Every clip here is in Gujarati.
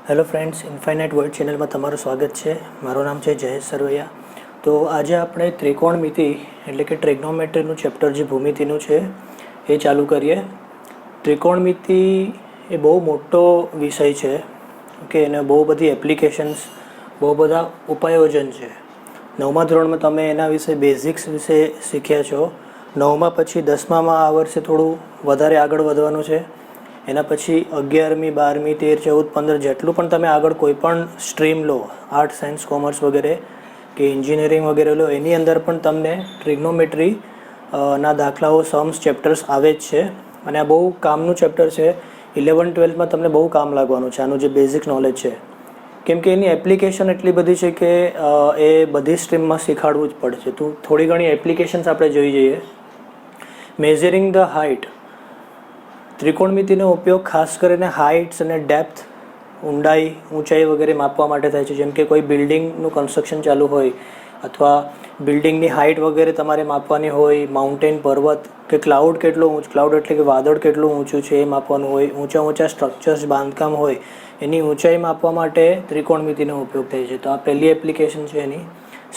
હેલો ફ્રેન્ડ્સ, ઇન્ફાઇનાઇટ વર્લ્ડ ચેનલમાં તમારું સ્વાગત છે. મારું નામ છે જયેશ સરવૈયા. તો આજે આપણે ત્રિકોણમિતિ એટલે કે ટ્રેગ્નોમેટ્રીનું ચેપ્ટર જે ભૂમિતિનું છે એ ચાલુ કરીએ. ત્રિકોણમિતિ એ બહુ મોટો વિષય છે. ઓકે, એને બહુ બધી એપ્લિકેશન્સ, બહુ બધા ઉપાયોજન છે. 9મા ધોરણમાં તમે એના વિશે બેઝિક્સ વિશે શીખ્યા છો. 9મા પછી 10મામાં આ વર્ષે થોડું વધારે આગળ વધવાનું છે. એના પછી 11મી 12મી 13 14 15 જેટલું પણ તમે આગળ કોઈ પણ સ્ટ્રીમ લો, આર્ટ્સ સાયન્સ કોમર્સ વગેરે કે એન્જિનિયરિંગ વગેરે લો, એની અંદર પણ તમને ટ્રિગ્નોમેટ્રી ના દાખલાઓ, સમ્સ, ચેપ્ટર્સ આવે જ છે. અને આ બહુ કામનું ચેપ્ટર છે. 11 12માં તમને બહુ કામ લાગવાનું છે આનું જે બેઝિક નોલેજ છે, કેમ કે એની એપ્લિકેશન એટલી બધી છે કે એ બધી સ્ટ્રીમમાં શીખવાડવું જ પડે છે. તો થોડી ઘણી એપ્લિકેશન્સ આપણે જોઈ જઈએ. Measuring the height. ત્રિકોણમિતિનો ઉપયોગ ખાસ કરીને હાઇટ્સ અને ડેપ્થ, ઊંડાઈ, ઊંચાઈ વગેરે માપવા માટે થાય છે. જેમ કે કોઈ બિલ્ડિંગનું કન્સ્ટ્રક્શન ચાલુ હોય અથવા બિલ્ડિંગની હાઇટ વગેરે તમારે માપવાની હોય, માઉન્ટેન, પર્વત કે ક્લાઉડ કેટલો ઊંચ, ક્લાઉડ એટલે કે વાદળ કેટલું ઊંચું છે એ માપવાનું હોય, ઊંચા સ્ટ્રક્ચર્સ, બાંધકામ હોય, એની ઊંચાઈ માપવા માટે ત્રિકોણમિતિનો ઉપયોગ થાય છે. તો આ પહેલી એપ્લિકેશન છે એની.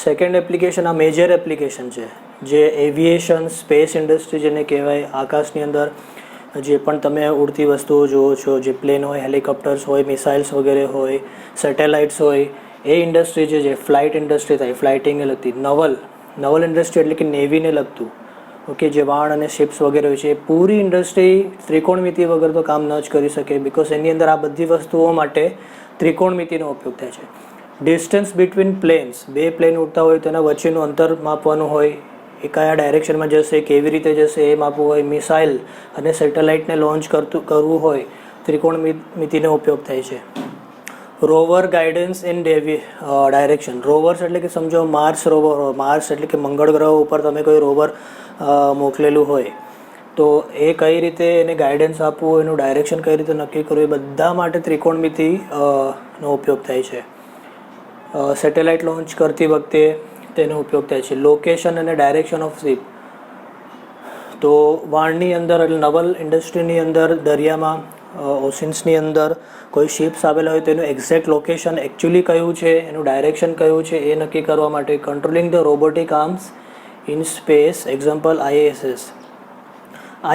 સેકન્ડ એપ્લિકેશન, આ મેજર એપ્લિકેશન છે, જે એવિએશન, સ્પેસ ઇન્ડસ્ટ્રી જેને કહેવાય. આકાશની અંદર જે પણ તમે ઉડતી વસ્તુઓ જુઓ છો, જે પ્લેન હોય, હેલિકોપ્ટર્સ હોય, મિસાઇલ્સ વગેરે હોય, સેટેલાઇટ્સ હોય, એ ઇન્ડસ્ટ્રી જે ફ્લાઇટ ઇન્ડસ્ટ્રી થાય, ફ્લાઇટિંગને લગતી. નવલ ઇન્ડસ્ટ્રી એટલે કે નેવીને લગતું, ઓકે, જે વાણ અને શિપ્સ વગેરે હોય છે, એ પૂરી ઇન્ડસ્ટ્રી ત્રિકોણમિતિ વગર તો કામ ન જ કરી શકે, બિકોઝ એની અંદર આ બધી વસ્તુઓ માટે ત્રિકોણમિતિનો ઉપયોગ થાય છે. ડિસ્ટન્સ બિટવીન પ્લેન્સ, બે પ્લેન ઉડતા હોય તેના વચ્ચેનું અંતર માપવાનું હોય, એ કયા ડાયરેક્શનમાં જશે, કેવી રીતે જશે એ માપવું હોય. મિસાઇલ અને સેટેલાઇટને લોન્ચ કરવું હોય, ત્રિકોણમિતિનો ઉપયોગ થાય છે. Rover guidance in direction. Rovers એટલે કે સમજો માર્સ રોવર હોય. માર્સ એટલે કે મંગળ ગ્રહ ઉપર તમે કોઈ રોવર મોકલેલું હોય, તો એ કઈ રીતે એને ગાઈડન્સ આપવું, એનું ડાયરેક્શન કઈ રીતે નક્કી કરવું, એ બધા માટે ત્રિકોણમિતિ નો ઉપયોગ થાય છે. સેટેલાઇટ લોન્ચ કરતી વખતે તેનો ઉપયોગ થાય છે. લોકેશન અને ડાયરેક્શન ઓફ શિપ. તો વાણની અંદર એટલે નવલ ઇન્ડસ્ટ્રીની અંદર, દરિયામાં, ઓશન્સની અંદર કોઈ શિપ્સ આવેલા હોય તો એનું એક્ઝેક્ટ લોકેશન એકચ્યુઅલી કયું છે, એનું ડાયરેક્શન કયું છે એ નક્કી કરવા માટે. Controlling the robotic arms in space, example ISS.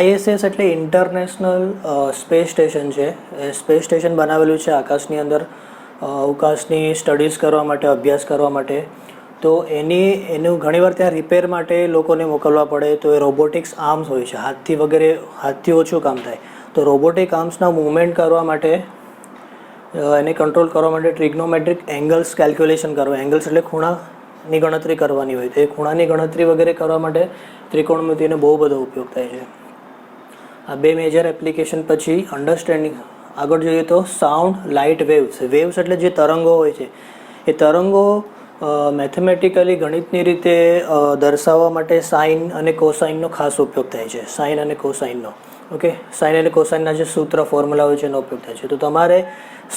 ISS એટલે ઇન્ટરનેશનલ સ્પેસ સ્ટેશન છે. એ સ્પેસ સ્ટેશન બનાવેલું છે આકાશની અંદર, અવકાશની સ્ટડીઝ કરવા માટે, અભ્યાસ કરવા માટે. તો એનું ઘણીવાર ત્યાં રિપેર માટે લોકોને મોકલવા પડે, તો એ રોબોટિક્સ આર્મ્સ હોય છે. હાથથી ઓછું કામ થાય, તો રોબોટિક આર્મ્સના મૂવમેન્ટ કરવા માટે, એને કંટ્રોલ કરવા માટે ટ્રિગ્નોમેટ્રિક એંગલ્સ કેલ્ક્યુલેશન કરવા. એંગલ્સ એટલે ખૂણાની ગણતરી કરવાની હોય, તો એ ખૂણાની ગણતરી વગેરે કરવા માટે ત્રિકોણમિતિનો બહુ બધો ઉપયોગ થાય છે. આ બે મેજર એપ્લિકેશન પછી અન્ડરસ્ટેન્ડિંગ આગળ જોઈએ તો સાઉન્ડ, લાઇટ, વેવ્સ. વેવ્સ એટલે જે તરંગો હોય છે, એ તરંગો મેથેમેટિકલી, ગણિતની રીતે દર્શાવવા માટે સાઇન અને કોસાઇનનો ખાસ ઉપયોગ થાય છે. સાઇન અને કોસાઇનનો, ઓકે, સાઇન અને કોસાઇનના જે સૂત્ર, ફોર્મ્યુલા હોય છે એનો ઉપયોગ થાય છે. તો તમારે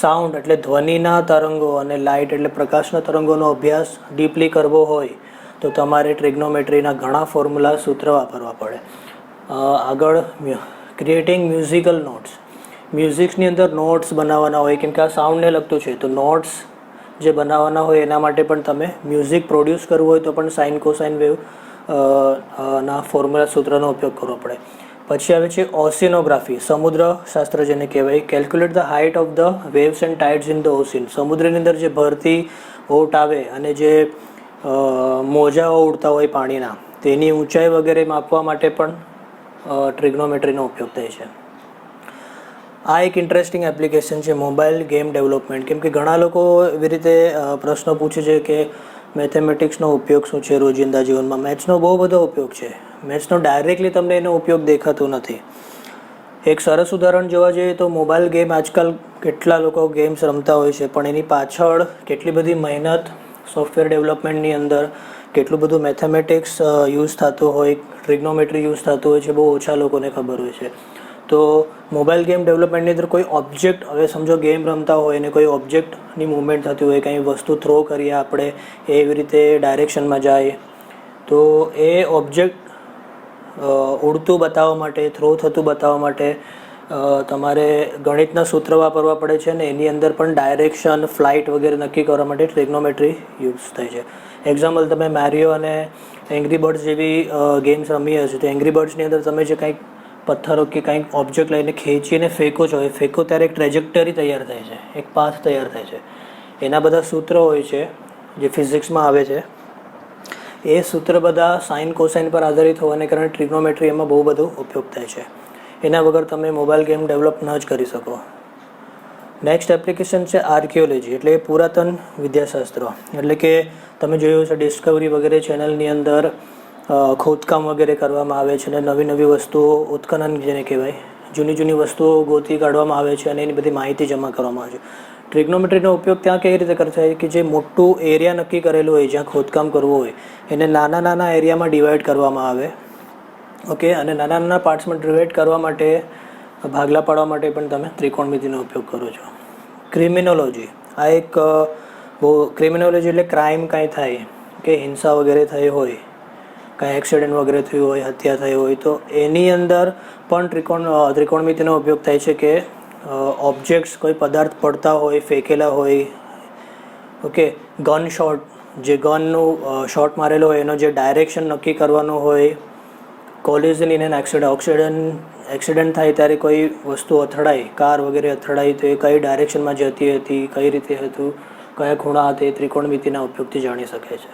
સાઉન્ડ એટલે ધ્વનિના તરંગો અને લાઇટ એટલે પ્રકાશના તરંગોનો અભ્યાસ ડીપલી કરવો હોય તો તમારે ટ્રિગ્નોમેટ્રીના ઘણા ફોર્મ્યુલા, સૂત્ર વાપરવા પડે. આગળ ક્રિએટિંગ મ્યુઝિકલ નોટ્સ. મ્યુઝિક્સની અંદર નોટ્સ બનાવવાના હોય, કેમ કે આ સાઉન્ડને લગતું છે, તો નોટ્સ જે બનાવવાના હોય એના માટે પણ તમે મ્યુઝિક પ્રોડ્યુસ કરવું હોય તો પણ સાઇન, કોસાઇન, વેવ ના ફોર્મ્યુલા, સૂત્રનો ઉપયોગ કરવો પડે. પછી આવે છે ઓશિનોગ્રાફી, સમુદ્ર શાસ્ત્ર જેને કહેવાય. Calculate the height of the waves and tides in the ocean. સમુદ્રની અંદર જે ભરતી, ઓટ આવે અને જે મોજાઓ ઉડતા હોય પાણીના, તેની ઊંચાઈ વગેરે માપવા માટે પણ ટ્રિગ્નોમેટ્રીનો ઉપયોગ થાય છે. આ એક ઇન્ટરેસ્ટિંગ એપ્લિકેશન છે, મોબાઈલ ગેમ ડેવલપમેન્ટ. કેમ કે ઘણા લોકો એવી રીતે પ્રશ્નો પૂછે છે કે મેથેમેટિક્સનો ઉપયોગ શું છે રોજિંદા જીવનમાં. મેથ્સનો બહુ બધો ઉપયોગ છે. મેથ્સનો ડાયરેક્ટલી તમને એનો ઉપયોગ દેખાતો નથી. એક સરસ ઉદાહરણ જોવા જઈએ તો મોબાઈલ ગેમ, આજકાલ કેટલા લોકો ગેમ્સ રમતા હોય છે, પણ એની પાછળ કેટલી બધી મહેનત, સોફ્ટવેર ડેવલપમેન્ટની અંદર કેટલું બધું મેથેમેટિક્સ યુઝ થતું હોય, ટ્રિગ્નોમેટ્રી યુઝ થતું હોય છે, બહુ ઓછા લોકોને ખબર હોય છે. તો મોબાઈલ ગેમ ડેવલપમેન્ટની અંદર કોઈ ઓબ્જેક્ટ, હવે સમજો ગેમ રમતા હોય અને કોઈ ઓબ્જેક્ટની મૂવમેન્ટ થતી હોય, કંઈ વસ્તુ થ્રો કરીએ આપણે, એવી રીતે ડાયરેક્શનમાં જાય, તો એ ઓબ્જેક્ટ ઉડતું બતાવવા માટે, થ્રો થતું બતાવવા માટે તમારે ગણિતના સૂત્ર વાપરવા પડે છે અને એની અંદર પણ ડાયરેક્શન, ફ્લાઇટ વગેરે નક્કી કરવા માટે ટ્રિગ્નોમેટ્રી યુઝ થાય છે. એક્ઝામ્પલ, તમે મેરિયો અને એંગ્રી બર્ડ્સ જેવી ગેમ્સ રમી હશે તો એંગ્રી બર્ડ્સની અંદર તમે જે કંઈક પથ્થરો કે કંઈક ઓબ્જેક્ટ લઈને ખેંચીને ફેંકો છો, એ ફેંકો ત્યારે એક ટ્રેજેક્ટરી તૈયાર થાય છે, એક પાથ તૈયાર થાય છે. એના બધા સૂત્રો હોય છે જે ફિઝિક્સમાં આવે છે. એ સૂત્ર બધા સાઇન કોસાઇન પર આધારિત હોવાને કારણે ટ્રિગ્નોમેટ્રી એમાં બહુ બધો ઉપયોગ થાય છે. એના વગર તમે મોબાઈલ ગેમ ડેવલપ ન જ કરી શકો. નેક્સ્ટ એપ્લિકેશન છે આર્કિયોલોજી, એટલે પુરાતન વિદ્યાશાસ્ત્ર. એટલે કે તમે જોયું છે ડિસ્કવરી વગેરે ચેનલની અંદર ખોદકામ વગેરે કરવામાં આવે છે અને નવી નવી વસ્તુઓ, ઉત્ખનન જેને કહેવાય, જૂની જૂની વસ્તુઓ ગોતી કાઢવામાં આવે છે અને એની બધી માહિતી જમા કરવામાં આવે છે. ટ્રિગ્નોમેટ્રીનો ઉપયોગ ત્યાં કેવી રીતે કરતા હોય કે જે મોટું એરિયા નક્કી કરેલું હોય જ્યાં ખોદકામ કરવું હોય એને નાના નાના એરિયામાં ડિવાઈડ કરવામાં આવે. ઓકે, અને નાના નાના પાર્ટ્સમાં ડિવાઈડ કરવા માટે, ભાગલા પાડવા માટે પણ તમે ત્રિકોણમિતિનો ઉપયોગ કરો છો. ક્રિમિનોલોજી, આ એક બહુ, ક્રિમિનોલોજી એટલે ક્રાઇમ કાંઈ થાય કે હિંસા વગેરે થઈ હોય, કાંઈ એક્સિડન્ટ વગેરે થયું હોય, હત્યા થઈ હોય તો એની અંદર પણ ત્રિકોણમિતિનો ઉપયોગ થાય છે કે ઓબ્જેક્ટ્સ, કોઈ પદાર્થ પડતા હોય, ફેંકેલા હોય. ઓકે, ગન શોટ, જે ગનનું શોટ મારેલો હોય એનો જે ડાયરેક્શન નક્કી કરવાનું હોય. કોલિઝન ઇન એન એક્સિડન્ટ થાય ત્યારે કોઈ વસ્તુ અથડાઈ, કાર વગેરે અથડાઈ તો એ કઈ ડાયરેક્શનમાં જતી હતી, કઈ રીતે હતું, કયા ખૂણા હતા, એ ત્રિકોણમિતિના ઉપયોગથી જાણી શકે છે.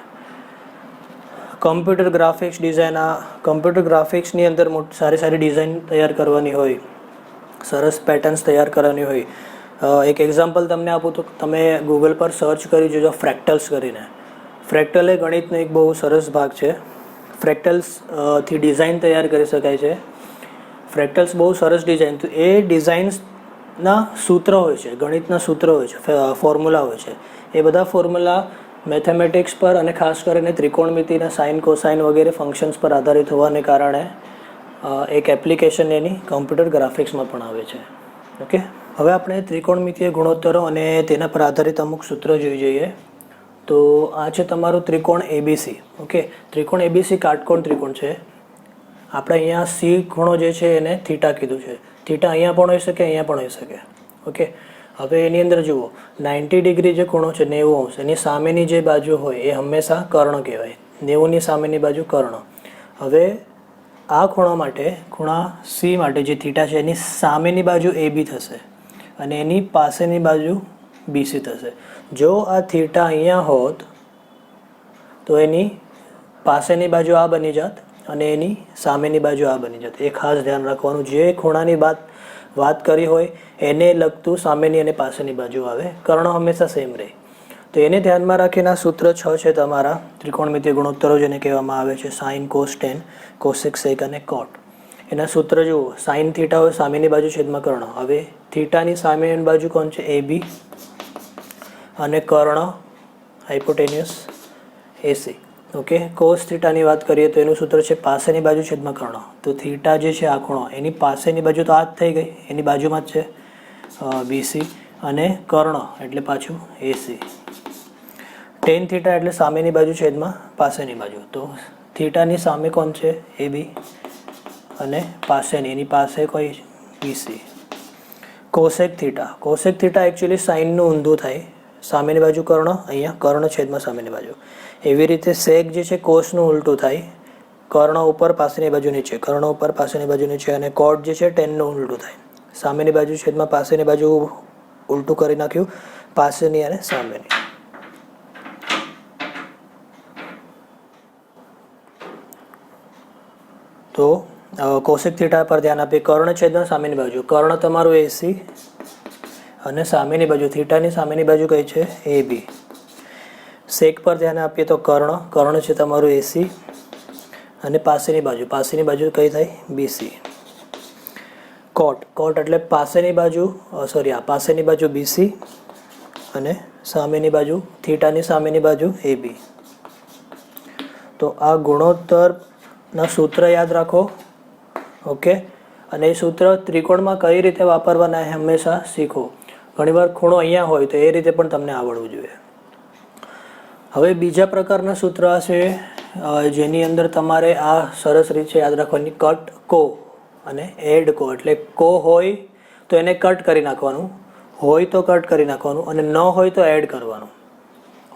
કમ્પ્યુટર ગ્રાફિક્સ ડિઝાઇન, આ કમ્પ્યુટર ગ્રાફિક્સની અંદર સારી સારી ડિઝાઇન તૈયાર કરવાની હોય, સરસ પેટર્ન્સ તૈયાર કરવાની હોય. એક એક્ઝામ્પલ તમને આપું તો તમે ગૂગલ પર સર્ચ કરી જોજો ફ્રેક્ટલ્સ કરીને. ફ્રેક્ટલ એ ગણિતનો એક બહુ સરસ ભાગ છે. ફ્રેક્ટલ્સ થી ડિઝાઇન તૈયાર કરી શકાય છે. ફ્રેક્ટલ્સ બહુ સરસ ડિઝાઇન, તો એ ડિઝાઇન્સના સૂત્ર હોય છે, ગણિતના સૂત્રો હોય છે, ફોર્મ્યુલા હોય છે. એ બધા ફોર્મ્યુલા મેથેમેટિક્સ પર અને ખાસ કરીને ત્રિકોણમિતિના સાઇન, કોસાઇન વગેરે ફંક્શન્સ પર આધારિત હોવાને કારણે એક એપ્લિકેશન એની કમ્પ્યુટર ગ્રાફિક્સમાં પણ આવે છે. ઓકે, હવે આપણે ત્રિકોણમિતિય ગુણોત્તરો અને તેના પર આધારિત અમુક સૂત્રો જોઈ જઈએ. તો આ છે તમારું ત્રિકોણ એબીસી. ઓકે, ત્રિકોણ એબીસી કાટકોણ ત્રિકોણ છે. આપણે અહીંયા સી ખૂણો જે છે એને થીટા કીધું છે. થીટા અહીંયા પણ હોઈ શકે, અહીંયા પણ હોઈ શકે. ઓકે, હવે એની અંદર જુઓ 90 ડિગ્રી જે ખૂણો છે, 90 અંશ, એની સામેની જે બાજુ હોય એ હંમેશા કર્ણ કહેવાય. 90ની સામેની બાજુ કર્ણ. હવે આ ખૂણા માટે, ખૂણા સી માટે જે થીટા છે એની સામેની બાજુ એબી થશે અને એની પાસેની બાજુ બીસી થશે. જો આ થીટા અહીંયા હોત તો એની પાસેની બાજુ આ બની જાત અને એની સામેની બાજુ આ બની જાત. એ ખાસ ધ્યાન રાખવાનું. જે ખૂણાની વાત કરી હોય એને લગતું સામેની અને પાસેની બાજુ આવે. કર્ણ હંમેશા સેમ રહે. તો એને ધ્યાનમાં રાખીને આ સૂત્ર 6 છે તમારા ત્રિકોણમિતિય ગુણોત્તરો જેને કહેવામાં આવે છે, સાઇન, કોસ, ટેન, કોસેક, સેક અને કોટ. એના સૂત્ર જુઓ. સાઇન થીટા હોય સામેની બાજુ છેદમાં કર્ણ. હવે થીટાની સામેની બાજુ કોણ છે? એબી અને કર્ણ હાઇપોટેન્યુસ એસી. ઓકે, કોસ થીટાની વાત કરીએ તો એનું સૂત્ર છે પાસેની બાજુ છેદમાં કર્ણ. તો થીટા જે છે આ ખૂણો, એની પાસેની બાજુ તો આ જ થઈ ગઈ, એની બાજુમાં જ છે બીસી, અને કર્ણ એટલે પાછું એસી. ટેન થીટા એટલે સામેની બાજુ છેદમાં પાસેની બાજુ. તો થીટાની સામે કોણ છે? એબી અને પાસેની, એની પાસે કોઈ BC. Cosec theta, cosec theta actually સાઇનનું ઊંધું થાય. સામેની બાજુ કર્ણ, અહીંયા કર્ણ છેદમાં સામેની બાજુ. એવી રીતે સેક જે છે કોસનું ઉલટું થાય. કર્ણ ઉપર પાસેની બાજુ નીચે, કર્ણ ઉપર પાસેની બાજુ નીચે. અને કોટ જે છે ટેનનું ઉલટું થાય. સામેની બાજુ છેદમાં પાસેની બાજુ ઉલટું કરી નાખ્યું, પાસેની અને સામેની. તો કોસેક થીટા પર ધ્યાન આપીએ. કર્ણ છેદમાં સામેની બાજુ, કર્ણ તમારું એસી અને સામેની બાજુ થીટાની સામેની બાજુ કઈ છે? એબી. સેક પર ધ્યાન આપીએ તો કર્ણ છે તમારું એસી અને પાસેની બાજુ કઈ થાય? બીસી. કોટ એટલે પાસેની બાજુ, પાસેની બાજુ બીસી અને સામેની બાજુ, થીટાની સામેની બાજુ એબી. તો આ ગુણોત્તરના સૂત્ર યાદ રાખો. ઓકે, અને એ સૂત્ર ત્રિકોણમાં કઈ રીતે વાપરવાના એ હંમેશા શીખો. ઘણીવાર ખૂણો અહીંયા હોય તો એ રીતે પણ તમને આવડવું જોઈએ. હવે બીજા પ્રકારના સૂત્ર છે જેની અંદર તમારે આ સરસ રીત છે યાદ રાખવાની. કટ કો, અને એડ કો એટલે કો હોય તો એને કટ કરી નાખવાનું, હોય તો કટ કરી નાખવાનું, અને ન હોય તો એડ કરવાનું.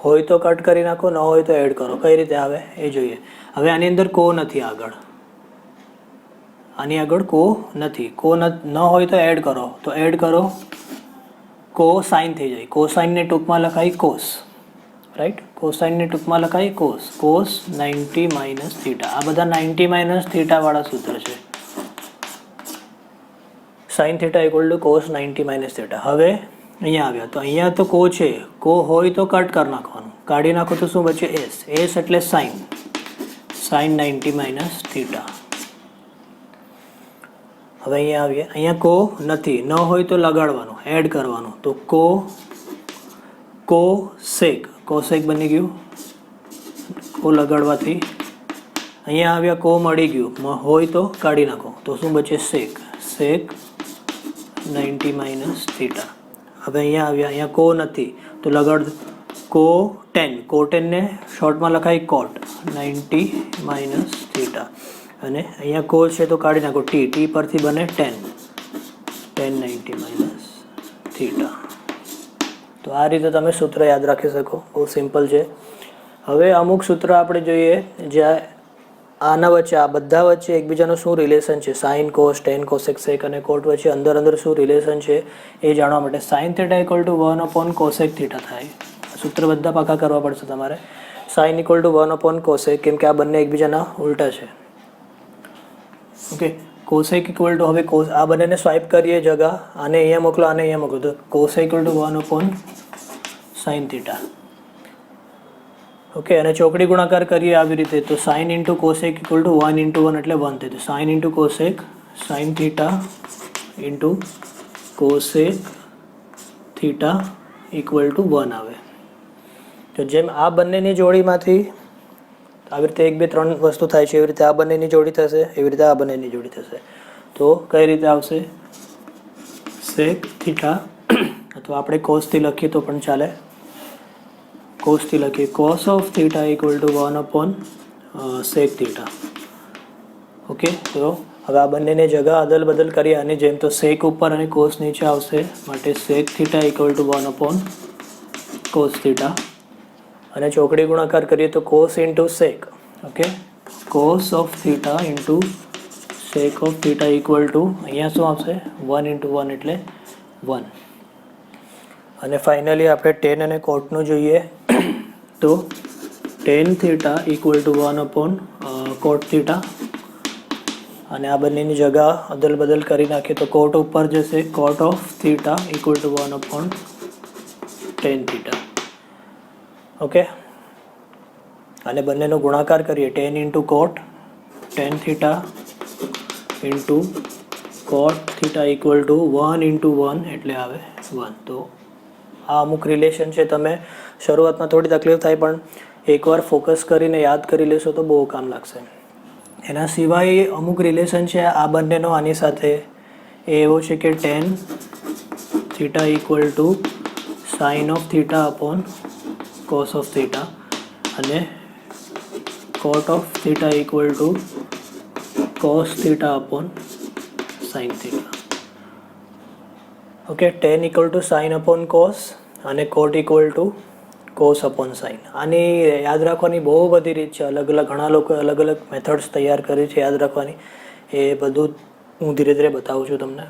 હોય તો કટ કરી નાખો, ન હોય તો એડ કરો. કઈ રીતે આવે એ જોઈએ. હવે આની અંદર કો નથી આગળ, આની આગળ કો નથી. કો ન હોય તો એડ કરો, તો એડ કરો. કો સાઇન થઈ જાય. કોસાઇનને ટૂંકમાં લખાય કોસ, રાઈટ. કોસાઇનને ટૂંકમાં લખાય કોસ. Cos 90 minus theta. આ બધા 90 માઇનસ થીટા વાળા સૂત્ર છે. Sine theta equal to cos 90 minus theta. હવે અહીંયા આવ્યા તો અહીંયા તો કો છે. કો હોય તો કટ કરી નાખવાનું, કાઢી નાખો તો શું બચે? એસ. એસ એટલે સાઇન, સાઇન 90 માઇનસ થીટા. હવે અહીંયા આવીએ. અહીંયા કો નથી, ન હોય તો લગાડવાનું, એડ કરવાનું. તો કો સેક, કોસેક બની ગયું. કો લગાડવાથી અહીંયા આવ્યા, કો મળી ગયું. હોય તો કાઢી નાખો તો શું બચે? સેક. સેક 90 માઇનસ થીટા. હવે અહીંયા આવ્યા, અહીંયા કો નથી તો લગાડ. કો 10, કો 10 ને શોર્ટમાં લખાય કોટ 90 માઇનસ થીટા. અને અહીંયા કો છે તો કાઢી નાખો. ટી પરથી બને 10, 90 માઇનસ થીટા. તો આ રીતે તમે સૂત્ર યાદ રાખી શકો. બહુ સિમ્પલ છે. હવે અમુક સૂત્ર આપણે જોઈએ જ્યાં આના વચ્ચે, આ બધા વચ્ચે એકબીજાનું શું રિલેશન છે. સાઇન કોસ, ટેન કોસેક સેક અને કોટ વચ્ચે અંદર શું રિલેશન છે એ જાણવા માટે sine theta equal to 1 cosec theta થાય. સૂત્ર બધા પાકા કરવા પડશે તમારે. સાઇન ઇક્વલ ટુ 1 કોસેક, કેમ કે આ બંને એકબીજાના ઉલટા છે. ઓકે. કોસેક ઇક્વલ ટુ, હવે કોસ, આ બંનેને સ્વાઇપ કરીએ જગા, આને અહીંયા મોકલો, આને અહીંયા મોકલો, તો cosec equal to 1 sine theta. Okay. અને ચોકડી ગુણાકાર કરીએ આવી રીતે, તો sine into cosec equal to 1 into 1 એટલે 1 થાય. તો sine into cosec, sine theta into cosec theta equal to 1 આવે. તો જેમ આ બંનેની જોડીમાંથી આવી રીતે 1 2 3 વસ્તુ થાય છે, એવી રીતે આ બંનેની જોડી થશે, એવી રીતે આ બંનેની જોડી થશે. તો કઈ રીતે આવશે? સેક થીટા, અથવા આપણે કોસથી લખીએ તો પણ ચાલે. કોસથી લખીએ, cos of theta equal to 1 sec theta. Okay. તો હવે આ બંનેને જગા અદલ બદલ કરીએ આની જેમ, તો સેક ઉપર અને કોસ નીચે આવશે, માટે sec theta equal to 1 cos theta. અને ચોકડી ગુણાકાર કરીએ તો cos into sec. Okay. Cos of theta into sec of theta equal to, અહીંયા શું આવશે? 1 ઇન્ટુ 1 એટલે 1. અને ફાઇનલી આપણે ટેન અને કોટનું જોઈએ, તો ten theta equal to 1 coat theta. અને આ બંનેની જગા અદલ બદલ કરી નાખીએ તો કોટ ઉપર જશે. Cot of theta equal to 1 tan theta. Okay. અને બંનેનો ગુણાકાર કરીએ, tan into cot, tan theta into cot theta equal to 1 into 1 એટલે આવે 1. તો આ અમુક રિલેશન છે. તમે શરૂઆતમાં થોડી તકલીફ થાય, પણ એકવાર ફોકસ કરીને યાદ કરી લેશો તો બહુ કામ લાગશે. એના સિવાય અમુક રિલેશન છે આ બંનેનો આની સાથે, એ એવો છે કે tan theta equal to sine of theta upon cos of theta, અને cot of theta equal to cos theta upon sine theta. Okay. Tan equal to sine upon cos અને cot equal to cos upon sine. આની યાદ રાખવાની બહુ બધી રીત છે. અલગ અલગ ઘણા લોકોએ અલગ અલગ મેથડ્સ તૈયાર કરી છે યાદ રાખવાની. એ બધું હું ધીરે ધીરે બતાવું છું તમને.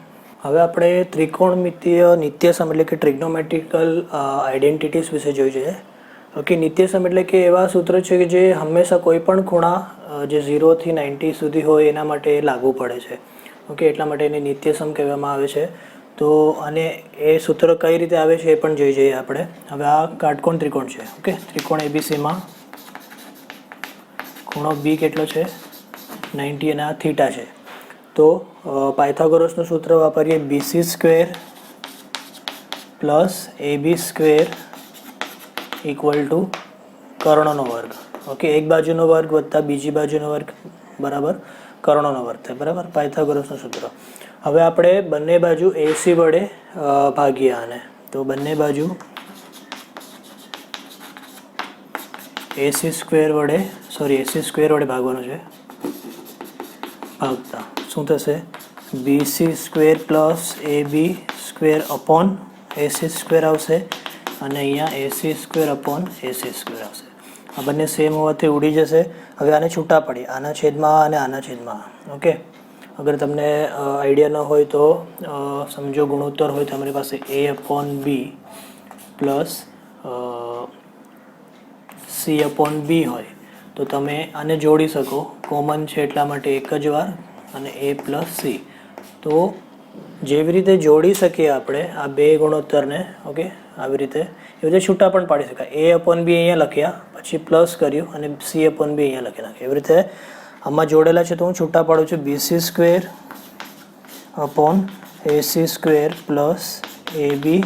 હવે આપણે ત્રિકોણમિતીય નિત્યસમ એટલે કે ટ્રિગ્નોમેટ્રિકલ આઇડેન્ટિટીઝ વિશે જોઈ જોઈએ. ઓકે. નિત્યસમ એટલે કે એવા સૂત્ર છે કે જે હંમેશા કોઈ પણ ખૂણા જે 0 થી 90 સુધી હોય એના માટે લાગુ પડે છે. ઓકે. એટલા માટે એને નિત્યસમ કહેવામાં આવે છે. તો અને એ સૂત્ર કઈ રીતે આવે છે એ પણ જોઈ જઈએ આપણે. હવે આ કાટકોણ ત્રિકોણ છે. ઓકે. ત્રિકોણ એબીસીમાં ખૂણો બી કેટલો છે? 90 અને આ થીટા છે. તો પાયથાગોરસનું સૂત્ર વાપરીએ, BC square plus AB square equal to કર્ણનો વર્ગ. ઓકે. એક બાજુનો વર્ગ વત્તા બીજી બાજુનો વર્ગ બરાબર કર્ણનો વર્ગ થાય. બરાબર, પાયથાગોરસનું સૂત્ર. હવે આપણે બંને બાજુ એસી વડે ભાગીએ આને. તો બંને બાજુ એસી સ્ક્વેર વડે ભાગવાનું છે. ભાગતા શું થશે? BC square plus AB square upon AC square આવશે અને અહીંયા AC square upon AC square આવશે. આ બંને સેમ હોવાથી ઉડી જશે. હવે આને છૂટા પડી, આના છેદમાં અને આના છેદમાં. ઓકે, અગર તમને આઈડિયા ન હોય તો સમજો ગુણોત્તર હોય તમારી પાસે A upon B plus C upon B હોય તો તમે આને જોડી શકો. કોમન છે એટલા માટે એક જ વાર અને A પ્લસ C. તો જેવી રીતે જોડી શકીએ આપણે આ બે ગુણોત્તરને, ઓકે, આવી રીતે એવી રીતે છૂટા પણ પાડી શકાય. A અપોન B અહીંયા લખ્યા, પછી પ્લસ કર્યું અને C અપોન B અહીંયા લખી નાખ્યું. એવી રીતે આમાં જોડેલા છે તો હું છૂટા પાડું છું. BC square upon AC square plus AB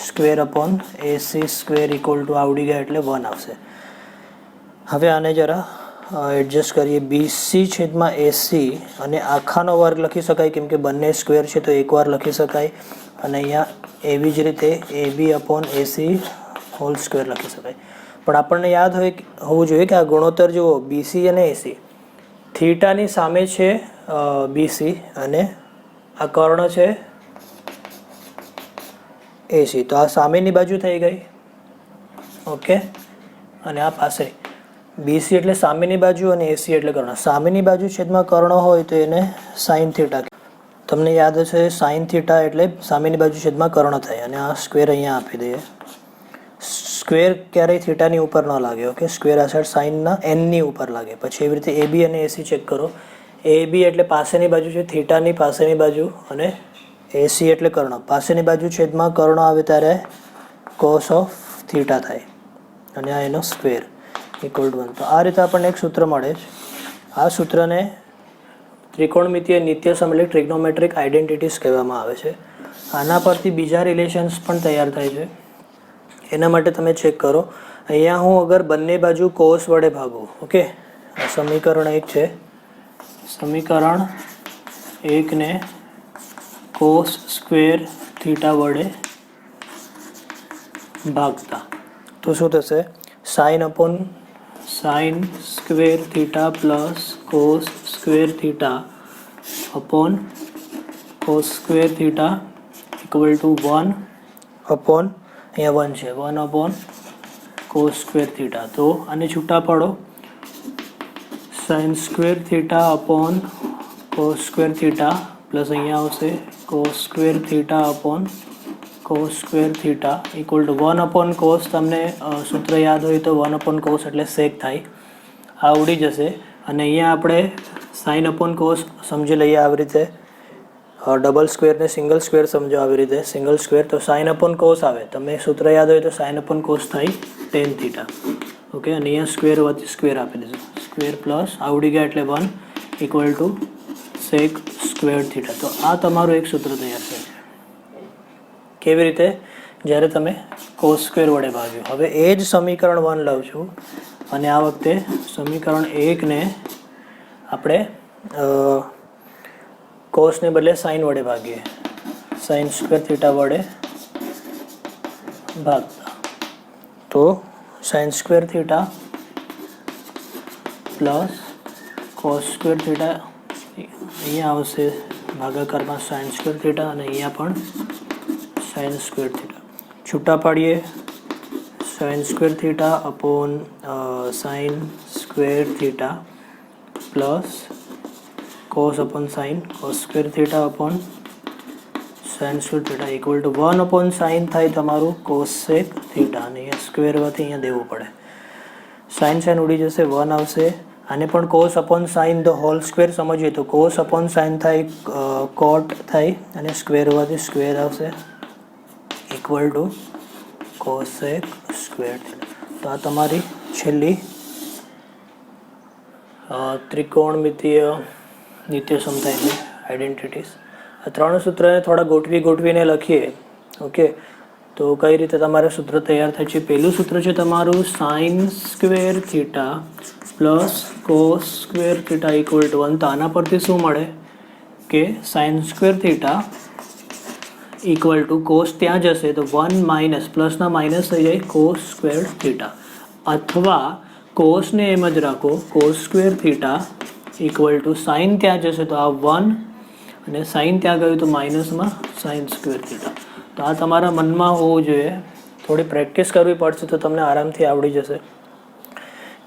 square upon AC square equal two આવડી ગયા એટલે 1 આવશે. હવે આને જરા એડજસ્ટ કરીએ. BC છેદમાં AC અને આખાનો વર્ગ લખી શકાય કેમ કે બંને સ્ક્વેર છે તો એકવાર લખી શકાય. અને અહીંયા એવી જ રીતે AB upon AC whole square લખી શકાય. પણ આપણને યાદ હોવું જોઈએ કે આ ગુણોત્તર જુઓ, BC અને AC થીટાની સામે છે BC અને આ કર્ણ છે AC. તો આ સામેની બાજુ થઈ ગઈ, ઓકે, અને આ પાસે BC એટલે સામેની બાજુ અને AC એટલે કર્ણ. સામેની બાજુ છેદમાં કર્ણ હોય તો એને સાઇન થીટા. તમને યાદ હશે સાઇન થીટા એટલે સામેની બાજુ છેદમાં કર્ણ થાય. અને આ સ્ક્વેર અહીંયા આપી દઈએ. સ્ક્વેર ક્યારેય થીટાની ઉપર ન લાગે, ઓકે. સ્ક્વેર આ સાઈડ સાઇનના એનની ઉપર લાગે. પછી એવી રીતે AB અને AC ચેક કરો. AB એટલે પાસેની બાજુ છે, થીટાની પાસેની બાજુ, અને AC એટલે કર્ણ. પાસેની બાજુ છેદમાં કર્ણ આવે ત્યારે કોસ ઓફ થીટા થાય અને આ એનો સ્ક્વેર ઇક્વલ ટુ 1. તો આ રીતે આપણને એક સૂત્ર મળે છે. આ સૂત્રને ત્રિકોણમિતીય નિત્યસમ એટલે ટ્રિગ્નોમેટ્રિક આઇડેન્ટિટીઝ કહેવામાં આવે છે. આના પરથી બીજા રિલેશન્સ પણ તૈયાર થાય છે. એના માટે તમે ચેક કરો. અહીંયા હું અગર બંને બાજુ કોસ વડે ભાગું, ઓકે, આ સમીકરણ 1 છે. સમીકરણ 1 ને કોસ સ્ક્વેર થીટા વડે ભાગતા તો શું થશે? Sine upon sine square theta plus cos square theta upon cos square theta equal to 1 upon, અહીંયા 1 છે, 1 અપોન કોસ સ્ક્વેર થીટા. તો આને છૂટા પાડો. Sine square theta upon cos square theta plus અહીંયા આવશે cos square theta upon cos square theta equal to 1 upon cos. તમને સૂત્ર યાદ હોય તો 1 અપોન કોસ એટલે સેક થાય. આ ઉડી જશે. અને અહીંયા આપણે સાઇન અપોન કોસ સમજી લઈએ આવી રીતે. ડબલ સ્ક્વેરને સિંગલ સ્ક્વેર સમજો આવી રીતે. સિંગલ સ્ક્વેર તો સાઇન અપોન કોસ આવે. તમને સૂત્ર યાદ હોય તો સાઇન અપોન કોસ થાય ટેન થીટા, ઓકે. અને અહીંયા સ્ક્વેર વચ્ચે સ્ક્વેર આપી દઈશું. સ્ક્વેર પ્લસ આવડી ગયા એટલે 1 equal to sec square theta. તો આ તમારું એક સૂત્ર તૈયાર છે. કેવી રીતે? જ્યારે તમે કોસ સ્ક્વેર વડે ભાગ્યું. હવે એ જ સમીકરણ 1 લઉં છું અને આ વખતે સમીકરણ 1 ને આપણે કોસને બદલે સાઇન વડે ભાગીએ. સાઇન સ્ક્વેર થીટા વડે ભાગતા તો sine square theta plus cos square theta અહીંયા આવશે ભાગાકારમાં સાઇન સ્ક્વેર થીટા અને અહીંયા પણ સાઇન સ્ક્વેર થીટા. છૂટા પાડીએ. Sine square theta upon sine square theta plus cos upon sign cos square theta upon sine square theta equal to 1 upon sine થાય તમારું કોસેક થીટા. અને અહીંયા સ્ક્વેર વધી અહીંયા દેવું પડે. સાઇન સાઇન ઉડી જશે, 1 આવશે. આને પણ cos upon sign the whole square સમજીએ તો કોસ અપોન સાઇન થાય કોટ થાય અને સ્ક્વેર વધી સ્ક્વેર આવશે equal to cosec square theta. તો આ તમારી છેલ્લી ત્રિકોણમિતીય નિત્ય સમતાની આઇડેન્ટિટીઝ. આ ત્રણ સૂત્રને થોડા ગોઠવીને લખીએ, ઓકે. તો કઈ રીતે તમારે સૂત્ર તૈયાર થાય છે? પહેલું સૂત્ર છે તમારું sine square theta plus cos square theta equal to 1. તો આના પરથી શું મળે કે sine square theta equal to cos ત્યાં જશે તો 1 માઇનસ પ્લસના માઇનસ થઈ જાય કોસ સ્ક્વેર થીટા. અથવા કોસને એમ જ રાખો cos square theta equal to sine ત્યાં જશે તો આ 1 અને સાઇન ત્યાં ગયું તો માઇનસમાં સાઇન સ્ક્વેર થીટા. તો આ તમારા મનમાં હોવું જોઈએ. થોડી પ્રેક્ટિસ કરવી પડશે તો તમને આરામથી આવડી જશે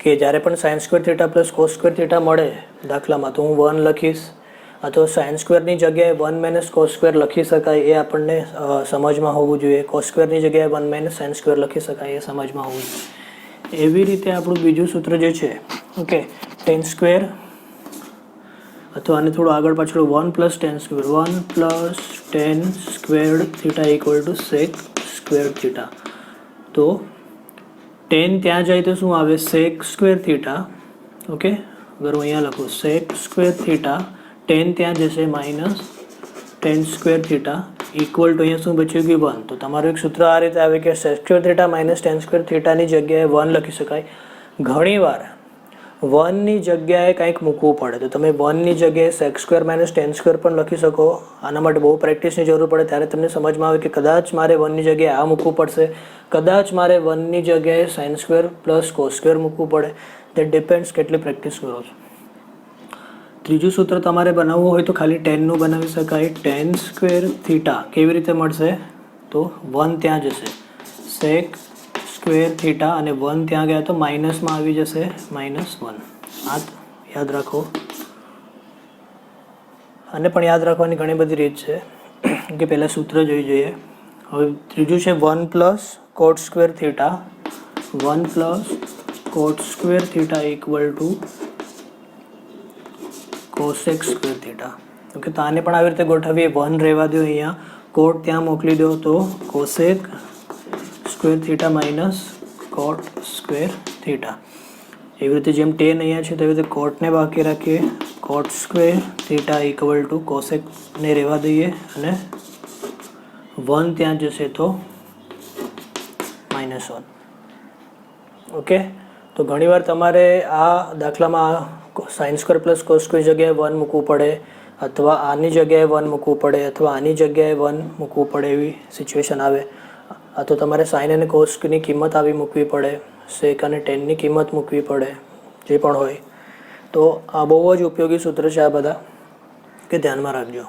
કે જ્યારે પણ sine square theta plus cos square theta મળે દાખલામાં તો હું 1 લખીશ, અથવા સાઇન સ્ક્વેરની જગ્યાએ 1 માઇનસ કોસ સ્ક્વેર લખી શકાય એ આપણને સમજમાં હોવું જોઈએ. કોસ સ્ક્વેરની જગ્યાએ 1 માઇનસ સાઇન સ્ક્વેર લખી શકાય એ સમજમાં હોવું જોઈએ. એવી રીતે આપણું બીજું સૂત્ર જે છે, ઓકે, ટેન સ્ક્વેર અથવા આને થોડું આગળ પાછળ 1 plus tan square, 1 plus tan squared theta equal to sec square theta. તો ટેન ત્યાં જાય તો શું આવે? સેક સ્ક્વેર થીટા. ઓકે, અગર હું અહીંયા લખું સેક સ્ક્વેર થીટા, ટેન ત્યાં જશે minus tan square theta equal to અહીંયા શું બચ્યું કે 1. તો તમારું એક સૂત્ર આ રીતે આવે કે sec square theta minus tan square થીટાની જગ્યાએ 1 લખી શકાય. ઘણીવાર 1ની જગ્યાએ કંઈક મૂકવું પડે તો તમે 1ની જગ્યાએ sec square minus tan square પણ લખી શકો. આના માટે બહુ પ્રેક્ટિસની જરૂર પડે, ત્યારે તમને સમજમાં આવે કે કદાચ મારે 1ની જગ્યાએ આ મૂકવું પડશે, કદાચ મારે 1ની જગ્યાએ sine square plus cos square મૂકવું પડે. દેટ ડિપેન્ડ્સ કેટલી પ્રેક્ટિસ કરો છો. ત્રીજું સૂત્ર તમારે બનાવવું હોય તો ખાલી ટેનનું બનાવી શકાય. ટેન સ્ક્વેર થીટા કેવી રીતે મળશે? તો 1 ત્યાં જશે, સેક સ્ક્વેર થીટા, અને 1 ત્યાં ગયા તો માઇનસમાં આવી જશે -1. આ યાદ રાખો. આને પણ યાદ રાખવાની ઘણી બધી રીત છે કે પહેલાં સૂત્ર જોઈ જોઈએ. હવે ત્રીજું છે 1 પ્લસ કોટ સ્ક્વેર થીટા, 1 પ્લસ કોટ square theta equal two cosec square theta. Okay, તો આને પણ આવી રીતે ગોઠવીએ. 1 રહેવા દો અહીંયા, કોટ ત્યાં મોકલી દો તો કોસેક સ્ક્વેર થીટા માઇનસ કોટ સ્ક્વેર થીટા. એવી રીતે જેમ ટેન અહીંયા છે તેવી રીતે કોટને બાકી રાખીએ. Cot square theta equal to કોસેકને રહેવા દઈએ અને 1 ત્યાં જશે તો -1. ઓકે, તો ઘણીવાર તમારે આ દાખલામાં sine square plus cos square જગ્યાએ 1 મૂકવું પડે, અથવા આની જગ્યાએ 1 મૂકવું પડે, અથવા આની જગ્યાએ 1 મૂકવું પડે, એવી સિચ્યુએશન આવે. તો તમારે સાઇન અને કોસની કિંમત આવી મૂકવી પડે, સેક અને ટેનની કિંમત મૂકવી પડે, જે પણ હોય. તો આ બહુ જ ઉપયોગી સૂત્ર છે આ બધા, કે ધ્યાનમાં રાખજો.